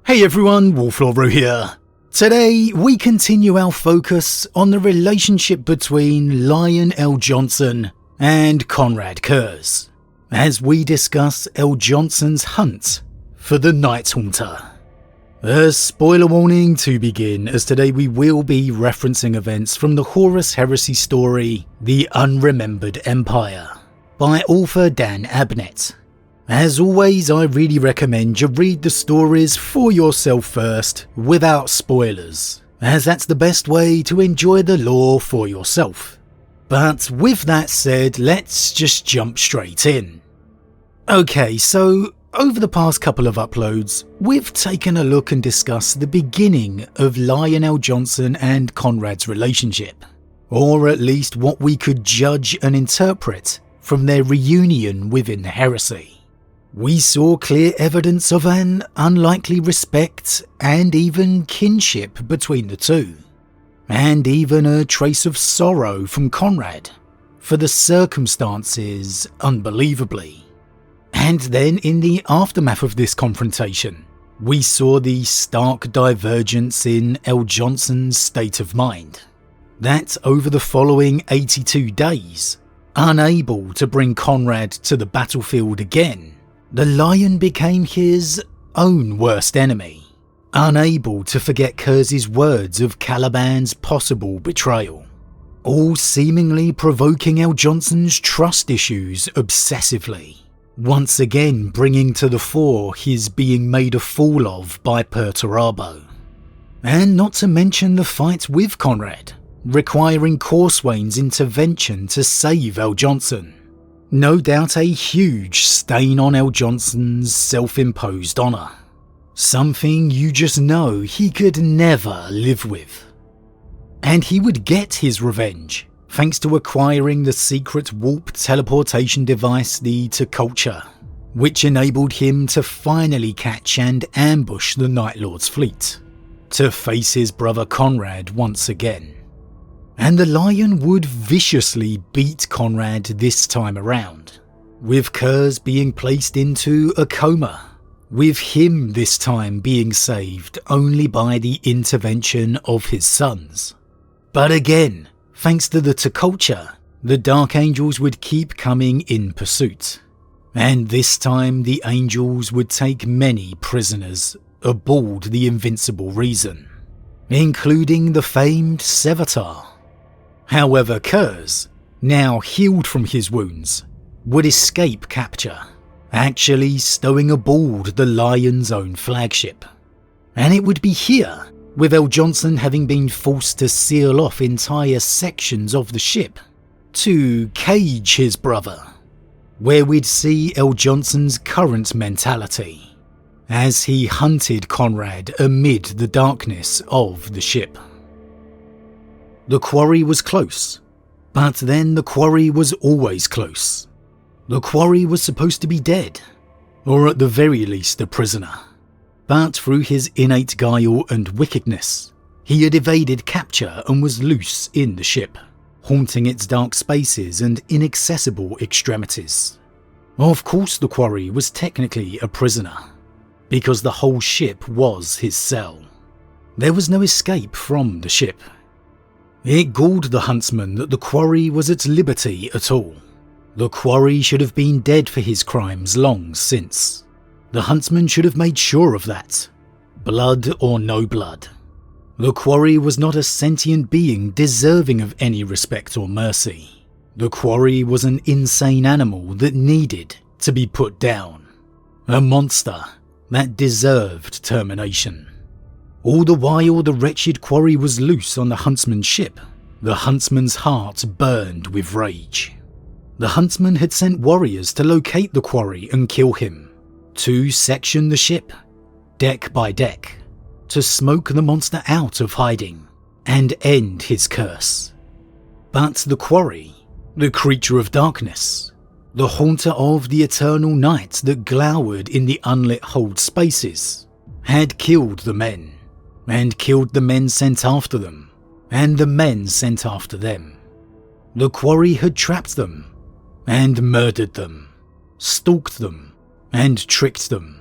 Hey everyone, Wolf Lord Rho here. Today we continue our focus on the relationship between Lion L. Johnson and Konrad Curze, as we discuss L. Johnson's hunt for the Night Haunter. A spoiler warning to begin, as today we will be referencing events from the Horus Heresy story, The Unremembered Empire, by author Dan Abnett. As always, I really recommend you read the stories for yourself first, without spoilers, as that's the best way to enjoy the lore for yourself. But with that said, let's just jump straight in. Okay, so over the past couple of uploads, we've taken a look and discussed the beginning of Lion L. Johnson and Konrad's relationship, or at least what we could judge and interpret from their reunion within the heresy. We saw clear evidence of an unlikely respect and even kinship between the two, and even a trace of sorrow from Konrad for the circumstances, unbelievably. And then in the aftermath of this confrontation, we saw the stark divergence in L. Johnson's state of mind, that over the following 82 days, unable to bring Konrad to the battlefield again, the Lion became his own worst enemy, unable to forget Curze's words of Caliban's possible betrayal, all seemingly provoking L. Johnson's trust issues obsessively, once again bringing to the fore his being made a fool of by Perturabo. And not to mention the fight with Konrad, requiring Corswain's intervention to save L. Johnson. No doubt a huge stain on L. Johnson's self-imposed honour. Something you just know he could never live with. And he would get his revenge, thanks to acquiring the secret warp teleportation device, the Culture, which enabled him to finally catch and ambush the Night Lords fleet, to face his brother Konrad once again. And the Lion would viciously beat Konrad this time around, with Curze being placed into a coma, with him this time being saved only by the intervention of his sons. But again, thanks to the Culture, the Dark Angels would keep coming in pursuit, and this time the Angels would take many prisoners aboard the Invincible Reason, including the famed Sevatar. However, Curze, now healed from his wounds, would escape capture, actually stowing aboard the Lion's own flagship. And it would be here, with L. Johnson having been forced to seal off entire sections of the ship to cage his brother, where we'd see L. Johnson's current mentality, as he hunted Konrad amid the darkness of the ship. The quarry was close, but then the quarry was always close. The quarry was supposed to be dead, or at the very least a prisoner. But through his innate guile and wickedness, he had evaded capture and was loose in the ship, haunting its dark spaces and inaccessible extremities. Of course the quarry was technically a prisoner, because the whole ship was his cell. There was no escape from the ship. It galled the huntsman that the quarry was at liberty at all. The quarry should have been dead for his crimes long since. The huntsman should have made sure of that, blood or no blood. The quarry was not a sentient being deserving of any respect or mercy. The quarry was an insane animal that needed to be put down. A monster that deserved termination. All the while the wretched quarry was loose on the huntsman's ship, the huntsman's heart burned with rage. The huntsman had sent warriors to locate the quarry and kill him, to section the ship, deck by deck, to smoke the monster out of hiding, and end his curse. But the quarry, the creature of darkness, the haunter of the eternal night that glowered in the unlit hold spaces, had killed the men, and killed the men sent after them, and the men sent after them. The quarry had trapped them, and murdered them, stalked them, and tricked them,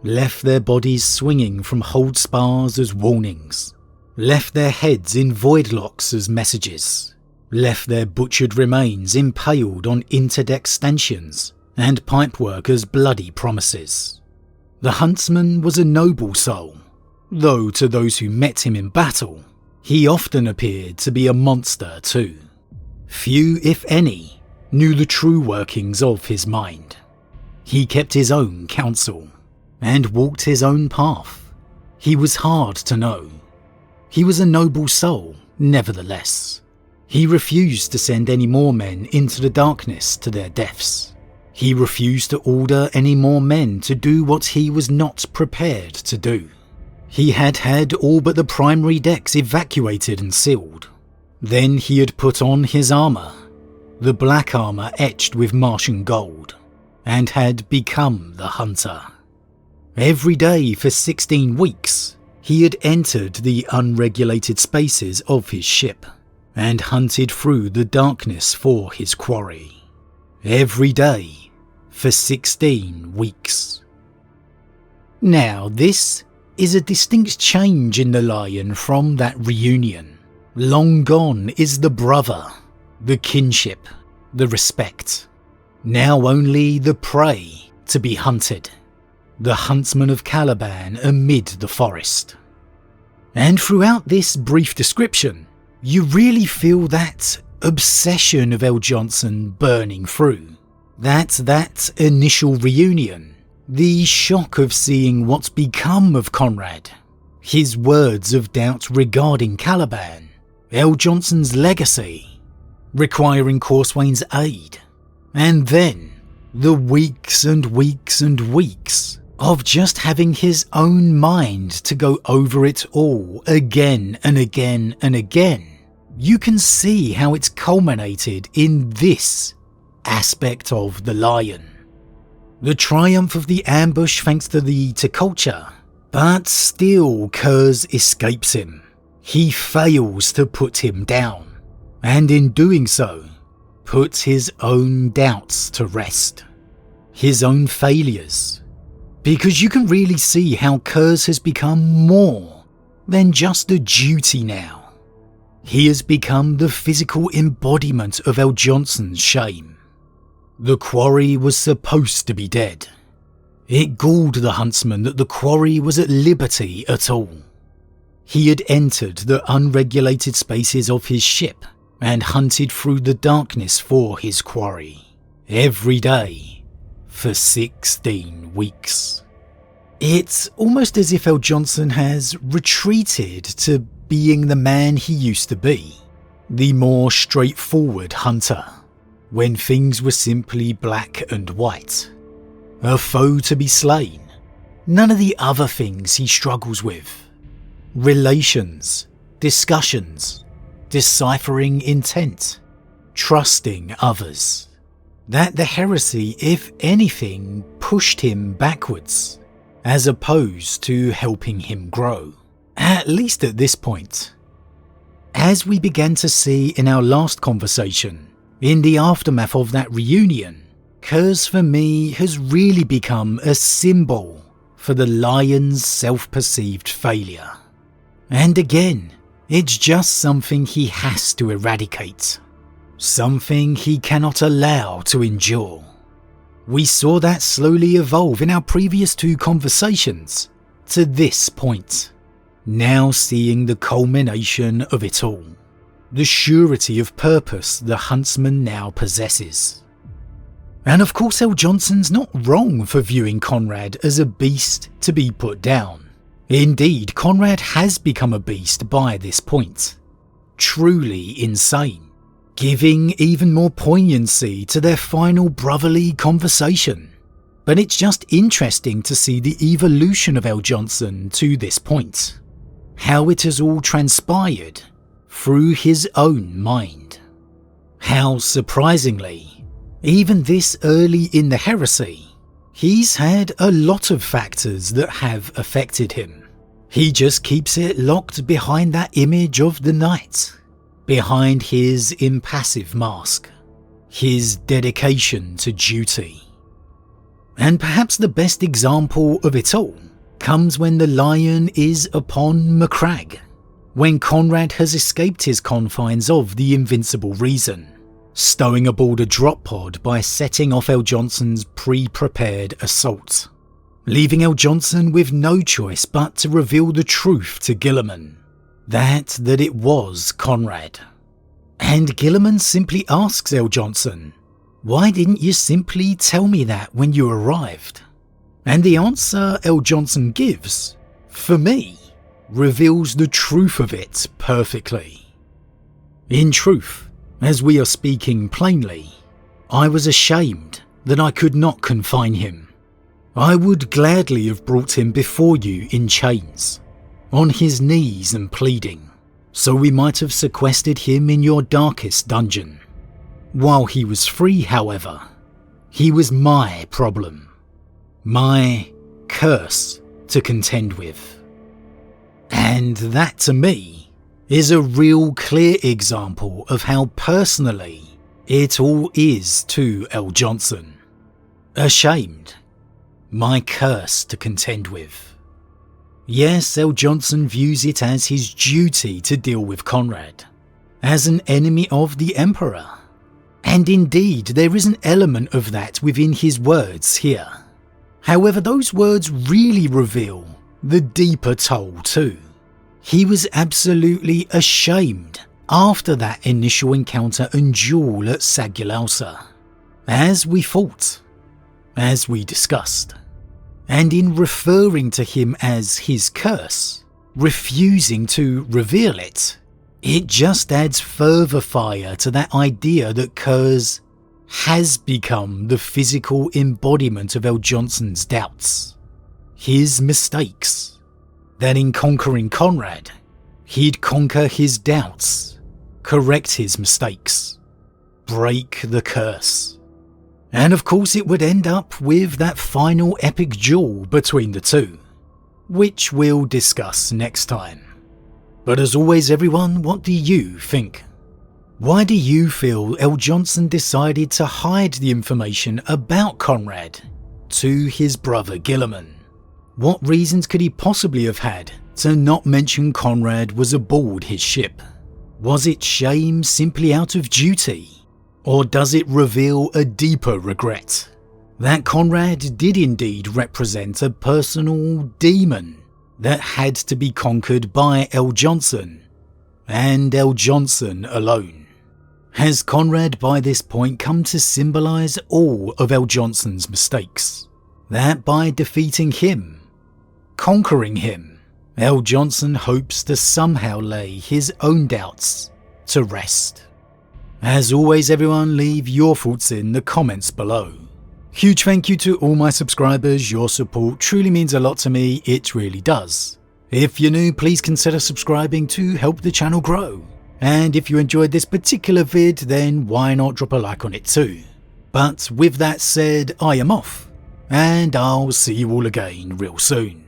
left their bodies swinging from hold spars as warnings, left their heads in void locks as messages, left their butchered remains impaled on interdeck stanchions and pipework as bloody promises. The huntsman was a noble soul, though to those who met him in battle, he often appeared to be a monster too. Few, if any, knew the true workings of his mind. He kept his own counsel and walked his own path. He was hard to know. He was a noble soul, nevertheless. He refused to send any more men into the darkness to their deaths. He refused to order any more men to do what he was not prepared to do. He had had all but the primary decks evacuated and sealed. Then he had put on his armour, the black armour etched with Martian gold, and had become the hunter. Every day for 16 weeks, he had entered the unregulated spaces of his ship and hunted through the darkness for his quarry. Every day for 16 weeks. Now this is a distinct change in the Lion from that reunion. Long gone is the brother, the kinship, the respect. Now only the prey to be hunted. The huntsman of Caliban amid the forest. And throughout this brief description, you really feel that obsession of L. Johnson burning through. That initial reunion, the shock of seeing what's become of Konrad, his words of doubt regarding Caliban, L. Johnson's legacy, requiring Corswain's aid, and then the weeks and weeks and weeks of just having his own mind to go over it all again and again and again. You can see how it's culminated in this aspect of the Lion. The triumph of the ambush thanks to the culture, but still Curze escapes him. He fails to put him down, and in doing so, puts his own doubts to rest. His own failures. Because you can really see how Curze has become more than just a duty now. He has become the physical embodiment of L. Johnson's shame. The quarry was supposed to be dead. It galled the huntsman that the quarry was at liberty at all. He had entered the unregulated spaces of his ship and hunted through the darkness for his quarry, every day, for 16 weeks. It's almost as if L. Johnson has retreated to being the man he used to be, the more straightforward hunter, when things were simply black and white. A foe to be slain, none of the other things he struggles with. Relations, discussions, deciphering intent, trusting others. That the heresy, if anything, pushed him backwards, as opposed to helping him grow, at least at this point. As we began to see in our last conversation, in the aftermath of that reunion, Curze for me has really become a symbol for the Lion's self-perceived failure. And again, it's just something he has to eradicate. Something he cannot allow to endure. We saw that slowly evolve in our previous two conversations to this point. Now seeing the culmination of it all. The surety of purpose the huntsman now possesses. And of course L. Johnson's not wrong for viewing Konrad as a beast to be put down. Indeed, Konrad has become a beast by this point. Truly insane. Giving even more poignancy to their final brotherly conversation. But it's just interesting to see the evolution of L. Johnson to this point. How it has all transpired through his own mind. How surprisingly, even this early in the heresy, he's had a lot of factors that have affected him. He just keeps it locked behind that image of the knight. Behind his impassive mask, his dedication to duty. And perhaps the best example of it all comes when the lion is upon Macragge, when Konrad has escaped his confines of the Invincible Reason, stowing aboard a drop pod by setting off El Johnson's pre-prepared assault, leaving El Johnson with no choice but to reveal the truth to Guilliman, that it was Konrad. And Guilliman simply asks El Johnson, "Why didn't you simply tell me that when you arrived?" And the answer El Johnson gives, for me, reveals the truth of it perfectly. In truth, as we are speaking plainly, I was ashamed that I could not confine him. I would gladly have brought him before you in chains, on his knees and pleading, so we might have sequestered him in your darkest dungeon. While he was free, however, he was my problem, my curse to contend with. And that, to me, is a real clear example of how personally it all is to El Johnson. Ashamed, my curse to contend with. Yes, El Johnson views it as his duty to deal with Konrad, as an enemy of the Emperor. And indeed, there is an element of that within his words here. However, those words really reveal the deeper toll too. He was absolutely ashamed after that initial encounter and duel at Sagulausa, as we fought, as we discussed. And in referring to him as his curse, refusing to reveal it, it just adds further fire to that idea that Curze has become the physical embodiment of El Johnson's doubts, his mistakes, that in conquering Konrad, he'd conquer his doubts, correct his mistakes, break the curse. And of course it would end up with that final epic duel between the two, which we'll discuss next time. But as always everyone, what do you think? Why do you feel El Johnson decided to hide the information about Konrad to his brother Guilliman? What reasons could he possibly have had to not mention Konrad was aboard his ship? Was it shame simply out of duty? Or does it reveal a deeper regret? That Konrad did indeed represent a personal demon that had to be conquered by El Johnson, and El Johnson alone. Has Konrad by this point come to symbolise all of El Johnson's mistakes? That by defeating him, conquering him, El Johnson hopes to somehow lay his own doubts to rest. As always everyone, leave your thoughts in the comments below. Huge thank you to all my subscribers, your support truly means a lot to me, it really does. If you're new, please consider subscribing to help the channel grow. And if you enjoyed this particular vid, then why not drop a like on it too. But with that said, I am off, and I'll see you all again real soon.